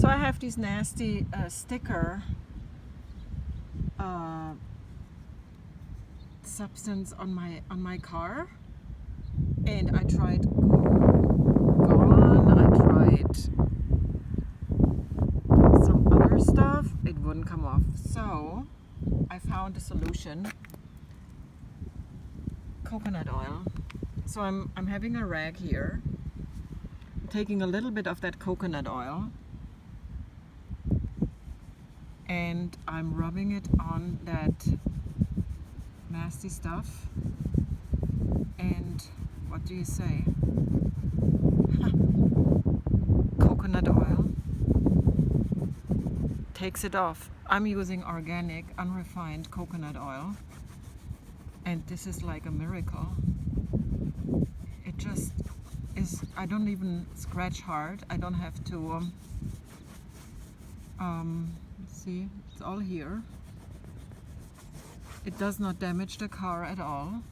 So I have these nasty sticker substance on my car, and I tried Gone, I tried some other stuff, it wouldn't come off. So I found a solution: coconut oil. So I'm having a rag here, taking a little bit of that coconut oil, and I'm rubbing it on that nasty stuff. And what do you say? Coconut oil takes it off. I'm using organic, unrefined coconut oil, and this is like a miracle. It just is. I don't even scratch hard. I don't have to see, it's all here. It does not damage the car at all.